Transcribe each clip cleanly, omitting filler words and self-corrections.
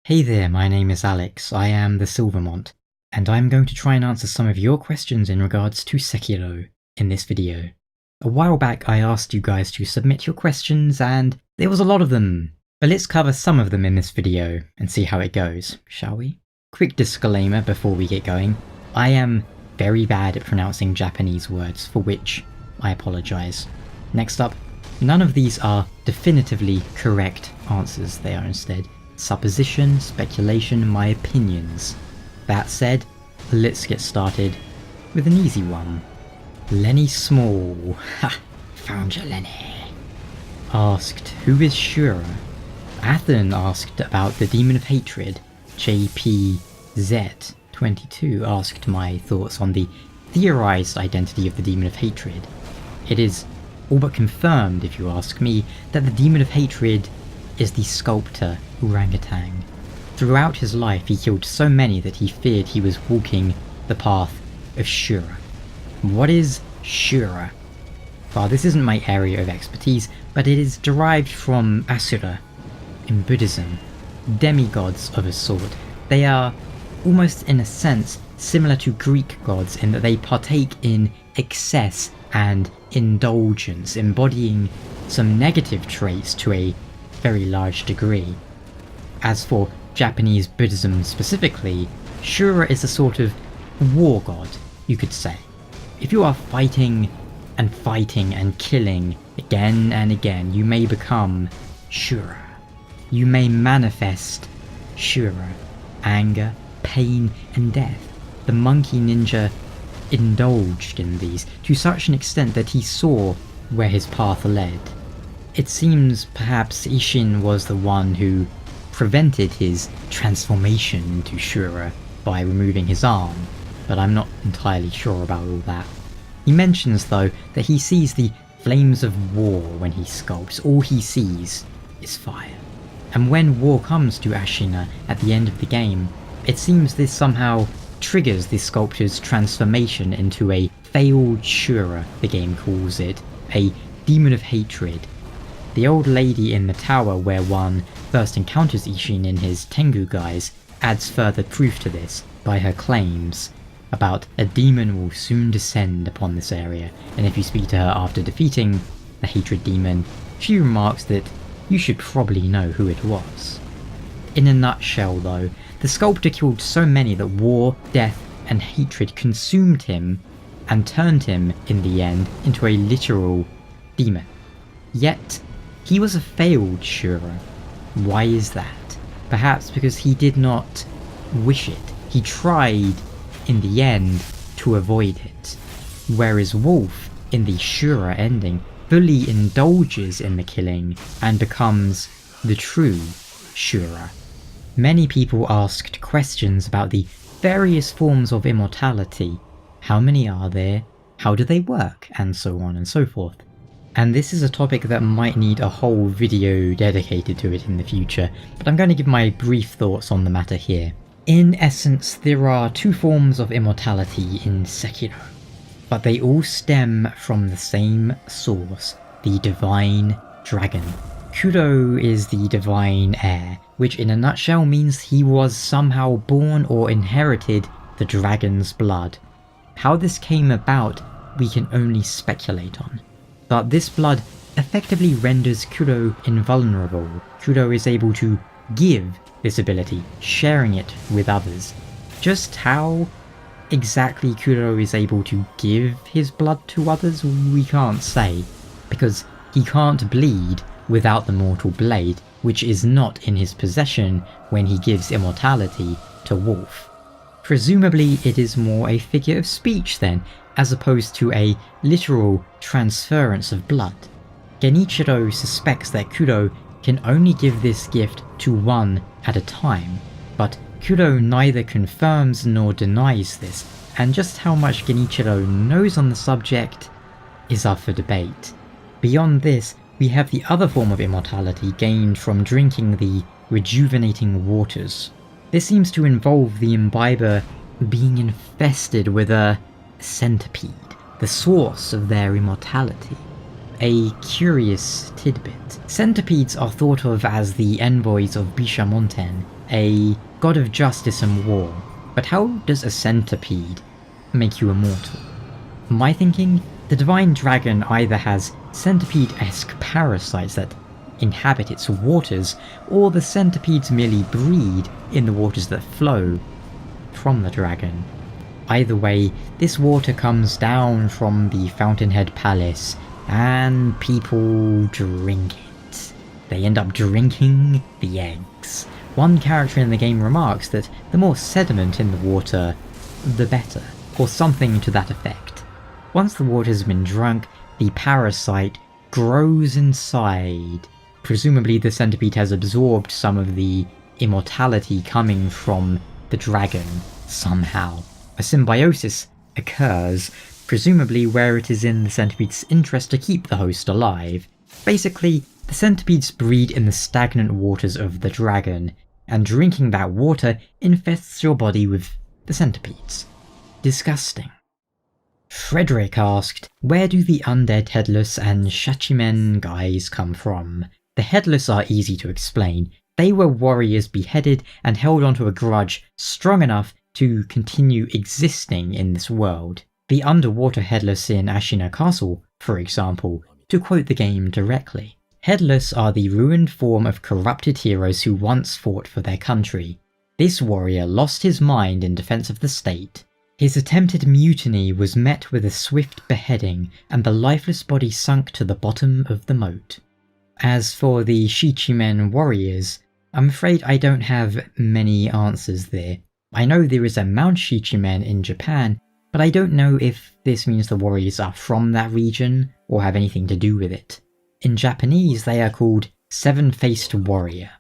Hey there, my name is Alex, I am the Silver Mont, and I'm going to try and answer some of your questions in regards to Sekiro in this video. A while back I asked you guys to submit your questions and there was a lot of them, but let's cover some of them in this video and see how it goes, shall we? Quick disclaimer before we get going, I am very bad at pronouncing Japanese words, for which I apologise. Next up, none of these are definitively correct answers, they are instead supposition, speculation, my opinions. That said, let's get started with an easy one. Lenny Small, ha, found you Lenny, asked who is Shura? Athen asked about the Demon of Hatred. JPZ22 asked my thoughts on the theorized identity of the Demon of Hatred. It is all but confirmed, if you ask me, that the Demon of Hatred is the sculptor orangutan. Throughout his life he killed so many that he feared he was walking the path of Shura. What is Shura? Well, this isn't my area of expertise, but it is derived from Asura in Buddhism, demigods of a sort. They are almost in a sense similar to Greek gods in that they partake in excess and indulgence, embodying some negative traits to a very large degree. As for Japanese Buddhism specifically, Shura is a sort of war god, you could say. If you are fighting and killing again and again, you may become Shura. You may manifest Shura, anger, pain and death. The monkey ninja indulged in these to such an extent that he saw where his path led. It seems perhaps Ishin was the one who prevented his transformation into Shura by removing his arm, but I'm not entirely sure about all that. He mentions though that he sees the flames of war when he sculpts. All he sees is fire. And when war comes to Ashina at the end of the game, it seems this somehow triggers the sculptor's transformation into a failed Shura, the game calls it, a demon of hatred. The old lady in the tower where one first encounters Ishin in his Tengu guise adds further proof to this by her claims about a demon will soon descend upon this area, and if you speak to her after defeating the hatred demon, she remarks that you should probably know who it was. In a nutshell though, the sculptor killed so many that war, death and hatred consumed him and turned him, in the end, into a literal demon. Yet, he was a failed Shura. Why is that? Perhaps because he did not wish it. He tried, in the end, to avoid it. Whereas Wolf, in the Shura ending, fully indulges in the killing and becomes the true Shura. Many people asked questions about the various forms of immortality. How many are there? How do they work? And so on and so forth. And this is a topic that might need a whole video dedicated to it in the future, but I'm going to give my brief thoughts on the matter here. In essence, there are two forms of immortality in Sekiro, but they all stem from the same source, the divine dragon. Kuro is the divine heir, which in a nutshell means he was somehow born or inherited the dragon's blood. How this came about, we can only speculate on. But this blood effectively renders Kuro invulnerable. Kuro is able to give this ability, sharing it with others. Just how exactly Kuro is able to give his blood to others, we can't say, because he can't bleed without the mortal blade, which is not in his possession when he gives immortality to Wolf. Presumably it is more a figure of speech then, as opposed to a literal transference of blood. Genichiro suspects that Kuro can only give this gift to one at a time, but Kuro neither confirms nor denies this, and just how much Genichiro knows on the subject is up for debate. Beyond this, we have the other form of immortality gained from drinking the rejuvenating waters. This seems to involve the imbiber being infested with a centipede, the source of their immortality. A curious tidbit. Centipedes are thought of as the envoys of Bishamonten, a god of justice and war, but how does a centipede make you immortal? My thinking, the divine dragon either has centipede-esque parasites that inhabit its waters, or the centipedes merely breed in the waters that flow from the dragon. Either way, this water comes down from the Fountainhead Palace, and people drink it. They end up drinking the eggs. One character in the game remarks that the more sediment in the water, the better, or something to that effect. Once the water's been drunk, the parasite grows inside. Presumably the centipede has absorbed some of the immortality coming from the dragon somehow. A symbiosis occurs, presumably where it is in the centipede's interest to keep the host alive. Basically, the centipedes breed in the stagnant waters of the dragon, and drinking that water infests your body with the centipedes. Disgusting. Frederick asked, where do the undead Headless and Shachimen guys come from? The Headless are easy to explain. They were warriors beheaded and held onto a grudge strong enough to continue existing in this world. The underwater Headless in Ashina Castle, for example, to quote the game directly. Headless are the ruined form of corrupted heroes who once fought for their country. This warrior lost his mind in defense of the state. His attempted mutiny was met with a swift beheading, and the lifeless body sunk to the bottom of the moat. As for the Shichimen warriors, I'm afraid I don't have many answers there. I know there is a Mount Shichimen in Japan, but I don't know if this means the warriors are from that region or have anything to do with it. In Japanese, they are called Seven-Faced Warrior.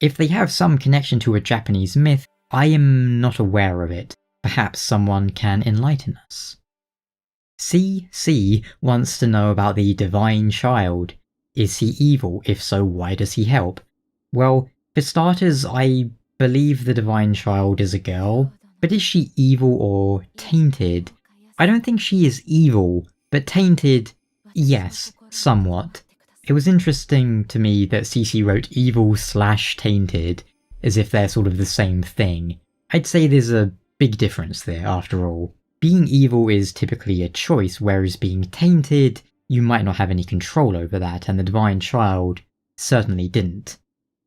If they have some connection to a Japanese myth, I am not aware of it. Perhaps someone can enlighten us. CC wants to know about the Divine Child. Is he evil? If so, why does he help? Well, for starters, I believe the Divine Child is a girl, but is she evil or tainted? I don't think she is evil, but tainted, yes, somewhat. It was interesting to me that CC wrote evil/tainted, as if they're sort of the same thing. I'd say there's a big difference there, after all. Being evil is typically a choice, whereas being tainted, you might not have any control over that, and the Divine Child certainly didn't.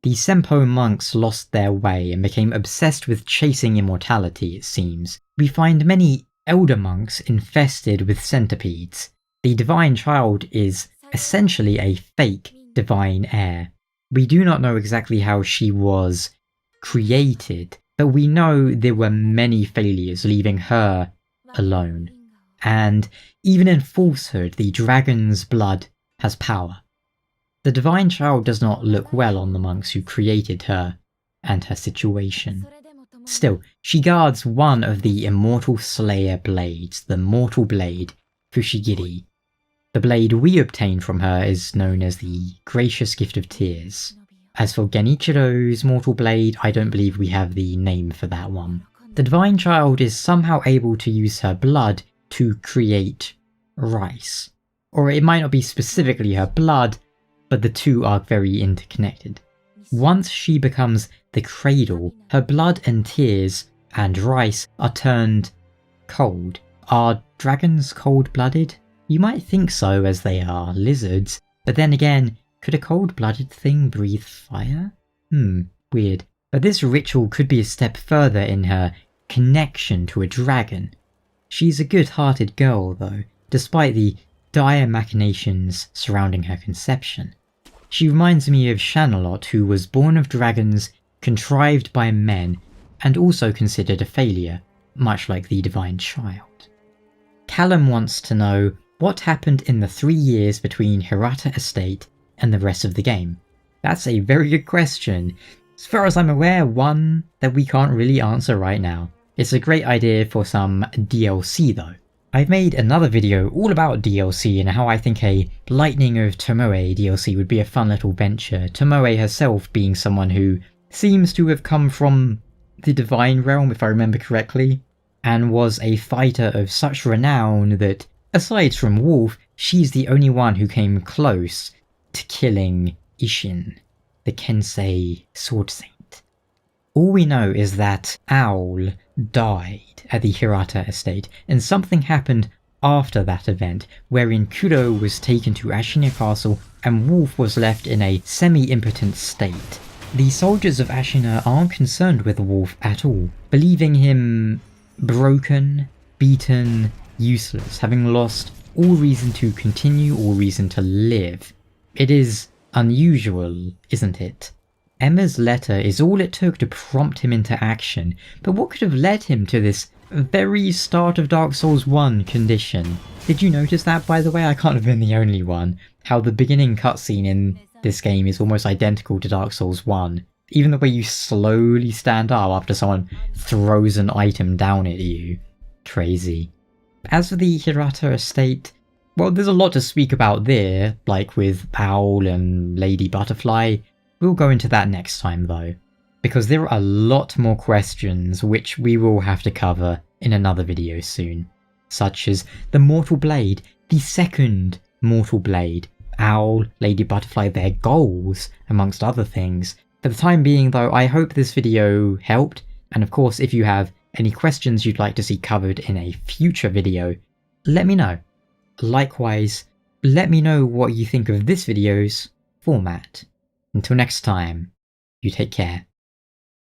The Senpo monks lost their way and became obsessed with chasing immortality, it seems. We find many elder monks infested with centipedes. The Divine Child is essentially a fake divine heir. We do not know exactly how she was created, but we know there were many failures leaving her alone. And even in falsehood, the dragon's blood has power. The Divine Child does not look well on the monks who created her and her situation. Still, she guards one of the Immortal Slayer blades, the Mortal Blade, Fushigiri. The blade we obtain from her is known as the Gracious Gift of Tears. As for Genichiro's Mortal Blade, I don't believe we have the name for that one. The Divine Child is somehow able to use her blood to create rice. Or it might not be specifically her blood, but the two are very interconnected. Once she becomes the cradle, her blood and tears and rice are turned cold. Are dragons cold-blooded? You might think so, as they are lizards, but then again, could a cold-blooded thing breathe fire? Weird. But this ritual could be a step further in her connection to a dragon. She's a good-hearted girl, though, despite the dire machinations surrounding her conception. She reminds me of Shanalot, who was born of dragons contrived by men and also considered a failure, much like the Divine Child. Callum wants to know what happened in the 3 years between Hirata Estate and the rest of the game. That's a very good question. As far as I'm aware, one that we can't really answer right now. It's a great idea for some DLC though. I've made another video all about DLC and how I think a Lightning of Tomoe DLC would be a fun little venture, Tomoe herself being someone who seems to have come from the Divine Realm, if I remember correctly, and was a fighter of such renown that, aside from Wolf, she's the only one who came close to killing Ishin, the Kensei Sword Saint. All we know is that Owl died at the Hirata estate, and something happened after that event, wherein Kuro was taken to Ashina Castle and Wolf was left in a semi-impotent state. The soldiers of Ashina aren't concerned with Wolf at all, believing him broken, beaten, useless, having lost all reason to continue, all reason to live. It is unusual, isn't it? Emma's letter is all it took to prompt him into action, but what could have led him to this very start of Dark Souls 1 condition? Did you notice that, by the way? I can't have been the only one. How the beginning cutscene in this game is almost identical to Dark Souls 1. Even the way you slowly stand up after someone throws an item down at you. Crazy. As for the Hirata estate, well, there's a lot to speak about there, like with Owl and Lady Butterfly. We'll go into that next time though, because there are a lot more questions which we will have to cover in another video soon, such as the Mortal Blade, the second Mortal Blade, Owl, Lady Butterfly, their goals, amongst other things. For the time being though, I hope this video helped, and of course if you have any questions you'd like to see covered in a future video, let me know. Likewise, let me know what you think of this video's format. Until next time, you take care.